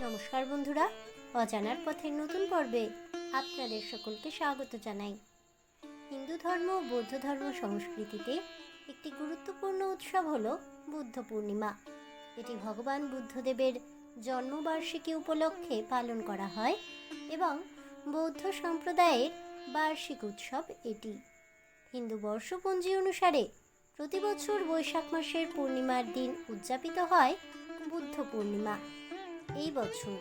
নমস্কার বন্ধুরা, অজানার পথের নতুন পর্বে আপনাদের সকলকে স্বাগত জানাই। হিন্দু ধর্ম ও বৌদ্ধ ধর্ম সংস্কৃতিতে একটি গুরুত্বপূর্ণ উৎসব হলো বুদ্ধ পূর্ণিমা। এটি ভগবান বুদ্ধদেবের জন্মবার্ষিকী উপলক্ষে পালন করা হয় এবং বৌদ্ধ সম্প্রদায়ের বার্ষিক উৎসব এটি। হিন্দু বর্ষপঞ্জি অনুসারে প্রতি বছর বৈশাখ মাসের পূর্ণিমার দিন উদযাপিত হয় বুদ্ধ পূর্ণিমা। এই বছর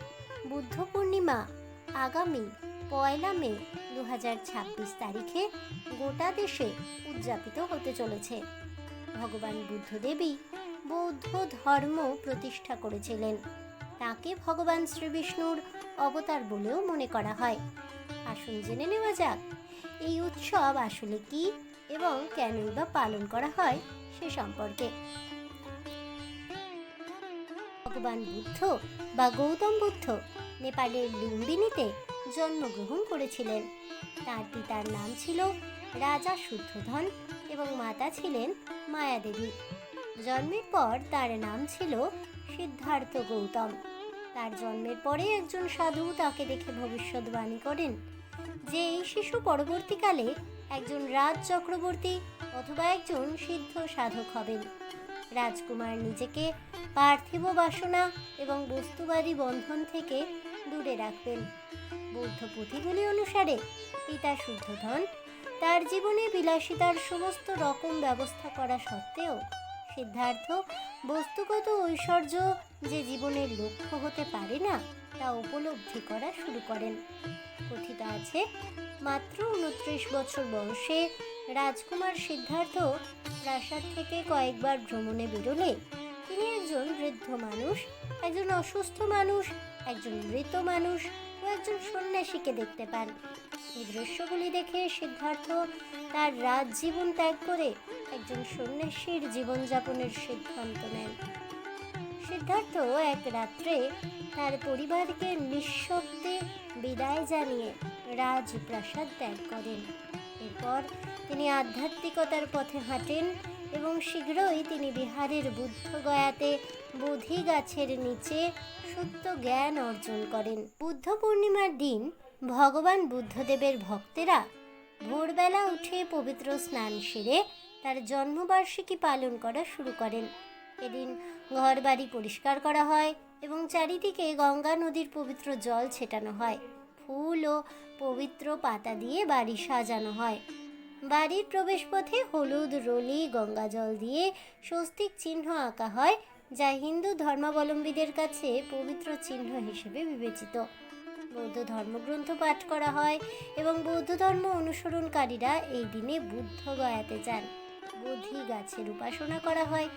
বুদ্ধ পূর্ণিমা আগামী 1 মে 2026 তারিখে গোটা দেশে উদযাপিত হতে চলেছে। ভগবান বুদ্ধদেবই বৌদ্ধ ধর্ম প্রতিষ্ঠা করেছিলেন। তাকে ভগবান শ্রীবিষ্ণুর অবতার বলেও মনে করা হয়। আসুন জেনে নেওয়া যাক এই উৎসব আসলে কি এবং কেনই বা পালন করা হয় সে সম্পর্কে। ভগবান বুদ্ধ বা গৌতম বুদ্ধ নেপালের লুম্বিনীতে জন্মগ্রহণ করেছিলেন। তার পিতার নাম ছিল রাজা শুদ্ধোধন এবং মাতা ছিলেন মায়াদেবী। জন্মের পর তার নাম ছিল সিদ্ধার্থ গৌতম। তার জন্মের পরে একজন সাধু তাকে দেখে ভবিষ্যৎবাণী করেন যে এই শিশু পরবর্তীকালে একজন রাজ চক্রবর্তী অথবা একজন সিদ্ধ সাধক হবেন। রাজকুমার নিজেকে পার্থিব বাসনা এবং বস্তুবাদী বন্ধন থেকে দূরে রাখবেন। বৌদ্ধ পুঁথিগুলি অনুসারে পিতা শুদ্ধোধন তার জীবনে বিলাসিতার সমস্ত রকম ব্যবস্থা করা সত্ত্বেও সিদ্ধার্থ বস্তুগত ঐশ্বর্য যে জীবনের লক্ষ্য হতে পারে না তা উপলব্ধি করা শুরু করেন। কথিত আছে, মাত্র 29 বছর বয়সে রাজকুমার সিদ্ধার্থ প্রাসাদ থেকে কয়েকবার ভ্রমণে বেরোলে তিনি একজন বৃদ্ধ মানুষ, একজন অসুস্থ মানুষ, একজন মৃত মানুষ ও একজন সন্ন্যাসীকে দেখতে পান। এই দৃশ্যগুলি দেখে সিদ্ধার্থ তার রাজ জীবন ত্যাগ করে একজন সন্ন্যাসীর জীবনযাপনের সিদ্ধান্ত নেন। সিদ্ধার্থ এক রাত্রে তার পরিবারকে নিঃশব্দে বিদায় জানিয়ে রাজপ্রাসাদ ত্যাগ করেন। এরপর তিনি আধ্যাত্মিকতার পথে হাঁটেন এবং শীঘ্রই তিনি বিহারের বুদ্ধগয়াতে বোধি গাছের নিচে সত্য জ্ঞান অর্জন করেন। বুদ্ধ পূর্ণিমার দিন ভগবান বুদ্ধদেবের ভক্তেরা ভোরবেলা উঠে পবিত্র স্নান সেরে তার জন্মবার্ষিকী পালন করা শুরু করেন। এদিন ঘর বাড়ি পরিষ্কার করা হয় এবং চারিদিকে গঙ্গা নদীর পবিত্র জল ছেটানো হয়। ফুল ও পবিত্র পাতা দিয়ে বাড়ি সাজানো হয়। বাড়ির প্রবেশপথে হলুদ রলি গঙ্গা জল দিয়ে স্বস্তিক চিহ্ন আঁকা হয়, যা হিন্দু ধর্মাবলম্বীদের কাছে পবিত্র চিহ্ন হিসেবে বিবেচিত। বৌদ্ধ ধর্মগ্রন্থ পাঠ করা হয় এবং বৌদ্ধ ধর্ম অনুসরণকারীরা এই দিনে বুদ্ধগয়াতে যান। বোধি গাছের উপাসনা করা হয়।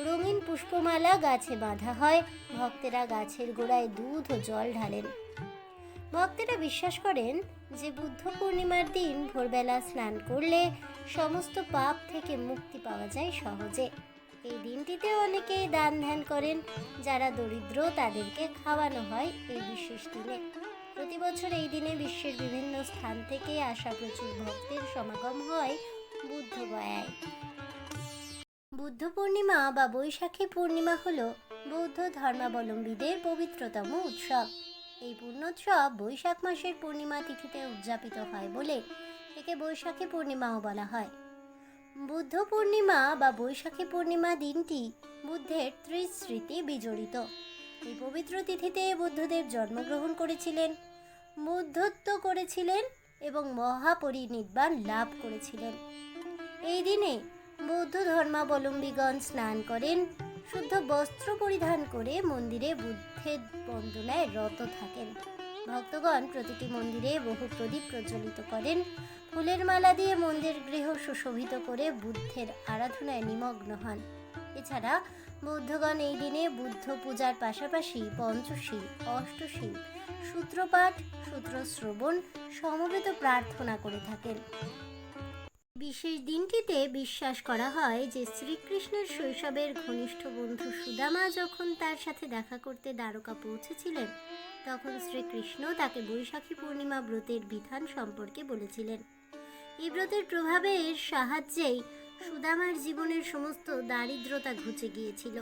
রঙিন পুষ্পমালা গাছে বাঁধা হয়। ভক্তেরা গাছের গোড়ায় দুধ ও জল ঢালেন। ভক্তেরা বিশ্বাস করেন যে বুদ্ধ পূর্ণিমার দিন ভোরবেলা স্নান করলে সমস্ত পাপ থেকে মুক্তি পাওয়া যায় সহজে। এই দিনটিতে অনেকেই দান ধ্যান করেন। যারা দরিদ্র তাদেরকে খাওয়ানো হয় এই বিশেষ দিনে। প্রতি বছর এই দিনে বিশ্বের বিভিন্ন স্থান থেকে আসা প্রচুর ভক্তের সমাগম হয় বুদ্ধগয়ায়। বুদ্ধ পূর্ণিমা বা বৈশাখী পূর্ণিমা হল বৌদ্ধ ধর্মাবলম্বীদের পবিত্রতম উৎসব। এই পূর্ণোৎসব বৈশাখ মাসের পূর্ণিমা তিথিতে উদযাপিত হয় বলে একে বৈশাখী পূর্ণিমাও বলা হয়। বুদ্ধ পূর্ণিমা বা বৈশাখী পূর্ণিমা দিনটি বুদ্ধের ত্রিস্মৃতি বিজড়িত। এই পবিত্র তিথিতে বুদ্ধদেব জন্মগ্রহণ করেছিলেন, বুদ্ধত্ব করেছিলেন এবং মহাপরিনির্বাণ লাভ করেছিলেন। এই দিনে বৌদ্ধ ধর্মাবলম্বীগণ স্নান করেন, শুদ্ধ বস্ত্র পরিধান করে মন্দিরে বুদ্ধের বন্দনায় রত থাকেন। ভক্তগণ প্রতিটি মন্দিরে বহু প্রদীপ প্রজ্বলিত করেন। ফুলের মালা দিয়ে মন্দির গৃহ সুশোভিত করে বুদ্ধের আরাধনায় নিমগ্ন হন। এছাড়া বৌদ্ধগণ এই দিনে বুদ্ধ পূজার পাশাপাশি পঞ্চশীল, অষ্টশীল, সূত্রপাঠ, সূত্র শ্রবণ, সমবেত প্রার্থনা করে থাকেন। বিশেষ দিনটিতে বিশ্বাস করা হয় যে শ্রীকৃষ্ণের শৈশবের ঘনিষ্ঠ বন্ধু সুদামা যখন তার সাথে দেখা করতে দ্বারকা পৌঁছেছিলেন তখন শ্রীকৃষ্ণ তাকে বৈশাখী পূর্ণিমা ব্রতের বিধান সম্পর্কে বলেছিলেন। এই ব্রতের প্রভাবের সাহায্যেই সুদামার জীবনের সমস্ত দারিদ্রতা ঘুচে গিয়েছিল।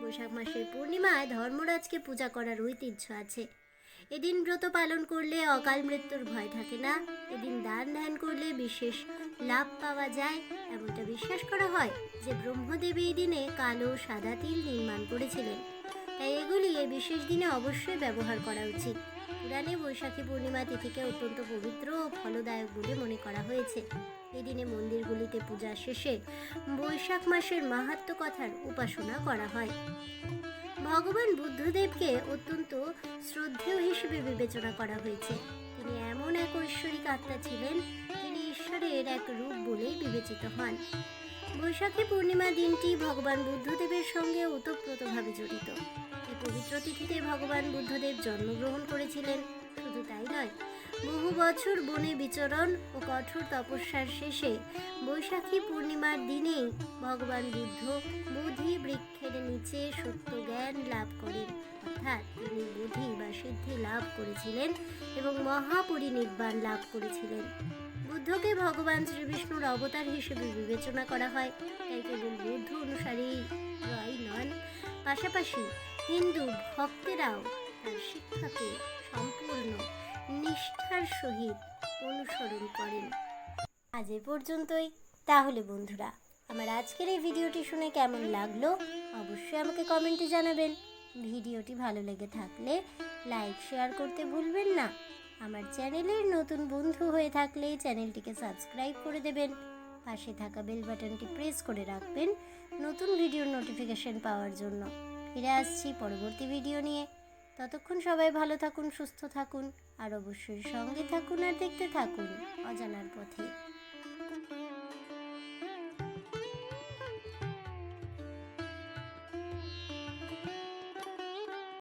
বৈশাখ মাসের পূর্ণিমায় ধর্মরাজকে পূজা করার ঐতিহ্য আছে। এদিন ব্রত পালন করলে অকাল মৃত্যুর ভয় থাকে না। এদিন দান ধ্যান করলে বিশেষ লাভ পাওয়া যায়। এমনটা বিশ্বাস করা হয় যে ব্রহ্মদেব এই দিনে কালো সাদা তিল নির্মাণ করেছিলেন। তাই এগুলি এই বিশেষ দিনে অবশ্যই ব্যবহার করা উচিত। পুরাণে বৈশাখী পূর্ণিমা তিথিকে অত্যন্ত পবিত্র ও ফলদায়ক বলে মনে করা হয়েছে। এই দিনে মন্দিরগুলিতে পূজা শেষে বৈশাখ মাসের মাহাত্ম্য কথার উপাসনা করা হয়। ভগবান বুদ্ধদেবকে অত্যন্ত শ্রদ্ধেয় হিসেবে বিবেচনা করা হয়েছে। তিনি এমন এক ঐশ্বরিক আত্মা ছিলেন যিনি ঈশ্বরের এক রূপ বলেই বিবেচিত হন। বৈশাখী পূর্ণিমা দিনটি ভগবান বুদ্ধদেবের সঙ্গে ওতপ্রোতভাবে জড়িত। এই পবিত্র তিথিতে ভগবান বুদ্ধদেব জন্মগ্রহণ করেছিলেন। শুধু তাই নয়, বহু বছর বনে বিচরণ ও কঠোর তপস্যার শেষে বৈশাখী পূর্ণিমার দিনেই ভগবান বুদ্ধ বোধি বৃক্ষের নিচে সত্য জ্ঞান লাভ করেন। অর্থাৎ তিনি বোধি বা সিদ্ধি লাভ করেছিলেন এবং মহাপরিনির্বাণ লাভ করেছিলেন। বুদ্ধকে ভগবান শ্রীবিষ্ণুর অবতার হিসেবে বিবেচনা করা হয়। তাই কেবল বৌদ্ধ অনুসারীই নন, পাশাপাশি হিন্দু ভক্তেরাও তার শিক্ষাকে সম্পূর্ণ নিষ্ঠার সহিত অনুসরণ করেন। আজ এ পর্যন্তই। তাহলে বন্ধুরা, আমার আজকের এই ভিডিওটি শুনে কেমন লাগলো অবশ্যই আমাকে কমেন্টে জানাবেন। ভিডিওটি ভালো লেগে থাকলে লাইক শেয়ার করতে ভুলবেন না। আমার চ্যানেলের নতুন বন্ধু হয়ে থাকলে চ্যানেলটিকে সাবস্ক্রাইব করে দেবেন। পাশে থাকা বেল বাটনটি প্রেস করে রাখবেন নতুন ভিডিওর নোটিফিকেশন পাওয়ার জন্য। ফিরে আসছি পরবর্তী ভিডিও নিয়ে। ততক্ষণ সবাই ভালো থাকুন, সুস্থ থাকুন, আর অবশ্যই সঙ্গে থাকুন আর দেখতে থাকুন অজানার পথে।